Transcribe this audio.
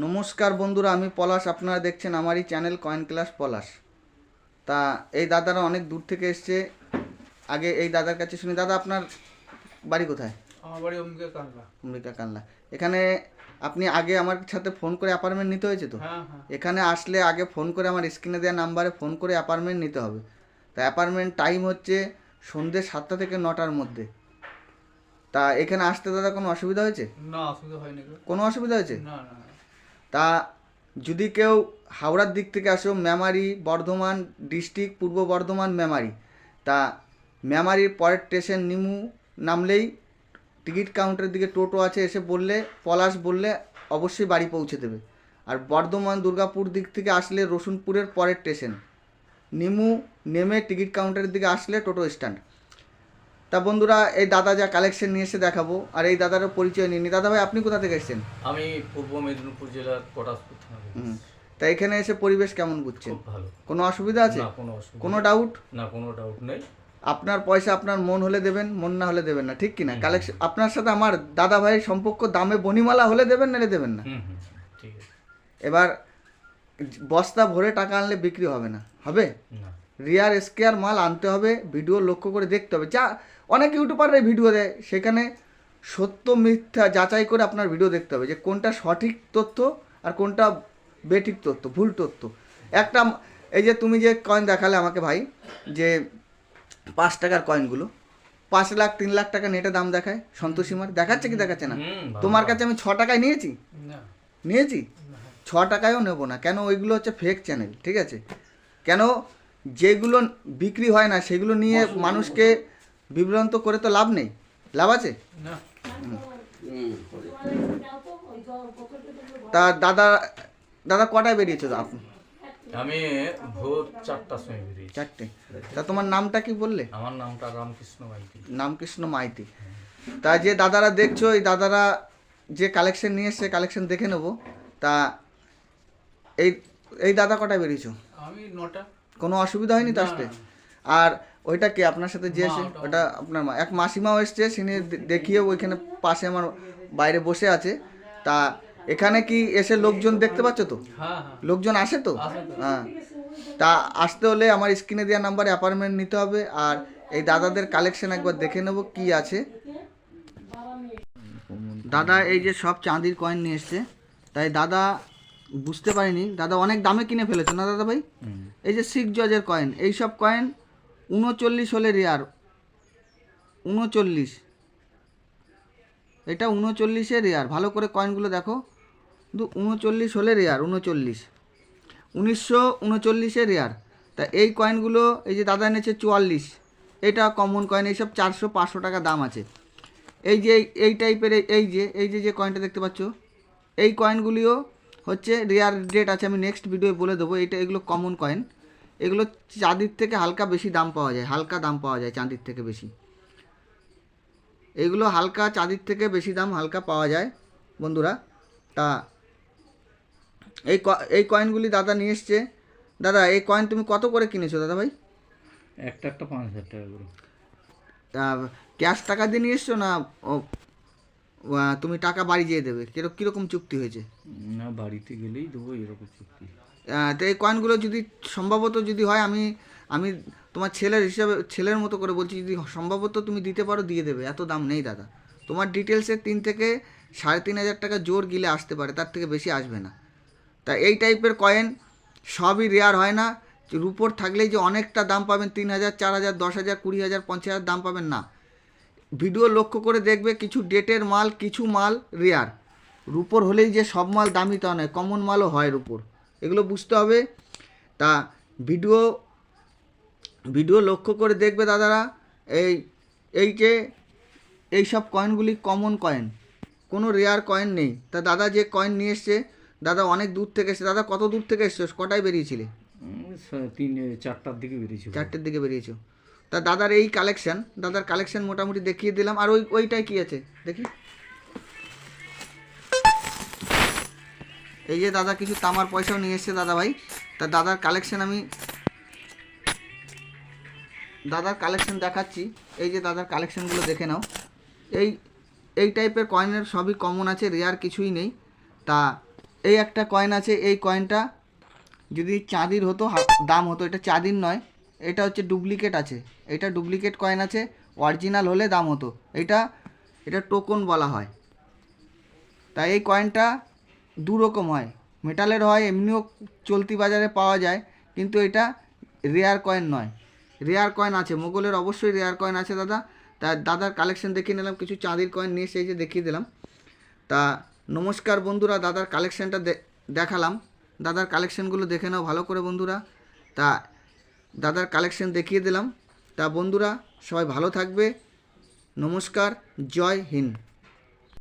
নমস্কার বন্ধুরা, আমি পলাশ। আপনারা দেখছেন আমারই চ্যানেল কয়েন ক্লাস পলাশ। তা এই দাদারা অনেক দূর থেকে এসছে। আগে এই দাদার কাছে শুনি। দাদা, আপনার বাড়ি কোথায়? আমার বাড়ি অম্বিকা কানলা। অমৃতা কান্লা। এখানে আপনি আগে আমার সাথে ফোন করে অ্যাপার্টমেন্ট নিতে হয়েছে তো? হ্যাঁ হ্যাঁ। এখানে আসলে আগে ফোন করে আমার স্ক্রিনে দেওয়া নাম্বারে ফোন করে অ্যাপার্টমেন্ট নিতে হবে। তা অ্যাপার্টমেন্ট টাইম হচ্ছে সন্ধ্যে 7টা থেকে 9টার মধ্যে। তা এখানে আসতে দাদা কোনো অসুবিধা হয়েছে? না, অসুবিধা হয়নি গো। কোনো অসুবিধা হয়েছে? না না না। তা যদি কেউ হাওড়ার দিক থেকে আসো, মেমারি, বর্ধমান ডিস্ট্রিক্ট, পূর্ব বর্ধমান, মেমারি। তা মেমারির পরের স্টেশন নিমু নামলেই টিকিট কাউন্টারের দিকে টোটো আছে, এসে বললে পলাশ বললে অবশ্যই বাড়ি পৌঁছে দেবে। আর বর্ধমান দুর্গাপুর দিক থেকে আসলে রসুনপুরের পরের স্টেশন নিমু, নেমে টিকিট কাউন্টারের দিকে আসলে টোটো স্ট্যান্ড। তা বন্ধুরা, এই দাদা যা কালেকশন নিয়ে এসে দেখাবো, আর এই দাদারও পরিচয় নিয়ে নি। দাদা ভাই, আপনি কোথা থেকে এসেছেন? আমি পূর্ব মেদিনীপুর জেলার পটাশপুর থানা থেকে হুম। এসেছি। তা এখানে এসে পরিবেশ কেমন বুঝছেন? খুব ভালো। কোনো অসুবিধা আছে? না, কোনো অসুবিধা কোনো নেই। ডাউট? না, কোনো ডাউট নেই। আপনার পয়সা আপনার মন হলে দেবেন, মন না হলে দেবেন না, ঠিক কিনা? কালেকশন আপনার সাথে আমার দাদা ভাইয়ের সম্পর্ক দামে বনিমালা হলে দেবেন, নাহলে দেবেন না। হুম হুম, ঠিক আছে। এবার বস্তা ভরে টাকা আনলে বিক্রি হবে না, হবে না। রিয়ার স্কেয়ার মাল আনতে হবে। ভিডিও লক্ষ্য করে দেখতে হবে। যা অনেক ইউটিউবাররা ভিডিও দেয়, সেখানে সত্য মিথ্যা যাচাই করে আপনার ভিডিও দেখতে হবে, যে কোনটা সঠিক তথ্য আর কোনটা বেঠিক তথ্য, ভুল তথ্য। একটা এই যে তুমি যে কয়েন দেখালে আমাকে ভাই, যে 5 টাকার কয়েনগুলো 5 লাখ 3 লাখ টাকা নেটে দাম দেখায়, সন্তোষীমার দেখাচ্ছে কি দেখাচ্ছে না? ভালো। তোমার কাছে আমি 6 টাকায় নিয়েছি, না। নিয়েছি 6 টাকায়ও নেব না। কেন? ওইগুলো হচ্ছে ফেক চ্যানেল, ঠিক আছে? কেন? যেগুলো বিক্রি হয় না সেগুলো নিয়ে মানুষকে বিভ্রান্ত করে তো লাভ নেই। লাভ আছে? না। তা দাদা, দাদা কটায় বেরিয়েছো আপনি? আমি ভোর 4টার সময় বেরিয়েছি। 4টে। তা তোমার নামটা কি বললে? আমার নামটা রামকৃষ্ণ মাইতি। নামকৃষ্ণ মাইতি। তা যে দাদারা দেখছো, এই দাদারা যে কালেকশন নিয়ে এসছে, কালেকশন দেখে নেবো। তা এই এই দাদা কটায় বেরিয়েছো? আমি 9টা। কোনো অসুবিধা হয়নি তো আসতে? আর ওইটা কে আপনার সাথে যে এসে? ওটা আপনার মা। এক মাসিমাও এসছে, সিনি দেখিয়ে ওইখানে পাশে আমার বাইরে বসে আছে। তা এখানে কি এসে লোকজন দেখতে পাচ্ছ তো? হ্যাঁ হ্যাঁ। লোকজন আসে তো? আসে তো। হ্যাঁ। তা আসতে হলে আমার স্ক্রিনে দেওয়া নাম্বারে অ্যাপার্টমেন্ট নিতে হবে। আর এই দাদাদের কালেকশন একবার দেখে নেব কি আছে। দাদা এই যে সব চাঁদির কয়েন নিয়ে এসছে। তাই দাদা বুঝতে পারিনি, দাদা অনেক দামে কিনে ফেলেছো না দাদা ভাই? এই যে 6 জজের কয়েন, এই সব কয়েন 39 হলে রেয়ার। 39, এটা 39-এ রেয়ার। ভালো করে কয়েনগুলো দেখো, কিন্তু 39 হলে রেয়ার। 1939-এ রেয়ার। তা এই কয়েনগুলো এই যে দাদা এনেছে 44, এটা কমন কয়েন। এইসব 400-500 টাকা দাম আছে। এই যে এই টাইপের এই যে কয়েনটা দেখতে পাচ্ছ, এই কয়েনগুলিও হচ্ছে রেয়ার ডেট আছে, আমি নেক্সট ভিডিওয়ে বলে দেবো। এগুলো কমন কয়েন। এগুলো চাঁদির থেকে হালকা বেশি দাম পাওয়া যায়, হালকা দাম পাওয়া যায় চাঁদির থেকে বেশি। এগুলো হালকা চাঁদির থেকে বেশি দাম হালকা পাওয়া যায় বন্ধুরা। তা এই কয়েনগুলি দাদা নিয়ে এসছে। দাদা এই কয়েন তুমি কত করে কিনেছো দাদা ভাই? একটা 5,000 টাকা করে। ক্যাশ টাকা দিয়ে নিয়ে এসছো না তুমি টাকা বাড়ি যেয়ে দেবে? কীরকম চুক্তি হয়েছে? না, বাড়িতে গেলেই দেবো, এরকম চুক্তি। তো এই কয়েনগুলো যদি সম্ভবত যদি হয়, আমি তোমার ছেলের হিসাবে, ছেলের মতো করে বলছি, যদি সম্ভবত তুমি দিতে পারো দিয়ে দেবে। এত দাম নেই দাদা। তোমার ডিটেলসে 3 থেকে 3,500 টাকা জোর গিলে আসতে পারে, তার থেকে বেশি আসবে না। তা এই টাইপের কয়েন সবই রেয়ার হয় না। রুপোর থাকলেই যে অনেকটা দাম পাবেন, 3,000, 4,000, 10,000, 20,000, 50,000 দাম পাবেন না। ভিডিও লক্ষ্য করে দেখবে, কিছু ডেটের মাল, কিছু মাল রেয়ার। রুপোর হলেই যে সব মাল দামি তা নয়, কমন মালও হয় রুপোর, এগুলো বুঝতে হবে। তা ভিডিও লক্ষ্য করে দেখবে দাদারা। এই যে এই সব কয়েনগুলি কমন কয়েন, কোনো রেয়ার কয়েন নেই। তা দাদা যে কয়েন নিয়ে এসছে, দাদা অনেক দূর থেকে এসছে। দাদা কত দূর থেকে এসছো? কটায় বেরিয়েছিলে? 4টার দিকে বেরিয়েছি। 4টের দিকে বেরিয়েছো। তা দাদার এই কালেকশন, দাদার কালেকশন মোটামুটি দেখিয়ে দিলাম। আর ওইটাই কি আছে দেখি। এই যে দাদা কিছু তামার পয়সাও নিয়ে এসছে দাদা ভাই। তা দাদার কালেকশন দেখাচ্ছি। এই যে দাদার কালেকশনগুলো দেখে নাও। এই টাইপের কয়েনের সবই কমন আছে, রেয়ার কিছুই নেই। তা এই একটা কয়েন আছে, এই কয়েনটা যদি চাঁদির হতো দাম হতো, এটা চাঁদির নয়, এটা হচ্ছে ডুপ্লিকেট আছে, এটা ডুপ্লিকেট কয়েন আছে, অরিজিনাল হলে দাম হতো। এটা টোকন বলা হয়। তাই এই কয়েনটা দু রকম হয়, মেটালের হয়, এমনিও চলতি বাজারে পাওয়া যায়, কিন্তু এটা রেয়ার কয়েন নয়। রেয়ার কয়েন আছে, মোগলের অবশ্যই রেয়ার কয়েন আছে দাদা। তা দাদার কালেকশন দেখিয়ে নিলাম, কিছু চাঁদির কয়েন নিয়ে সেই যে দেখিয়ে দিলাম। তা নমস্কার বন্ধুরা, দাদার কালেকশানটা দেখালাম, দাদার কালেকশানগুলো দেখে নাও ভালো করে বন্ধুরা। তা দাদার কালেকশান দেখিয়ে দিলাম। তা বন্ধুরা সবাই ভালো থাকবে, নমস্কার, জয় হিন্দ।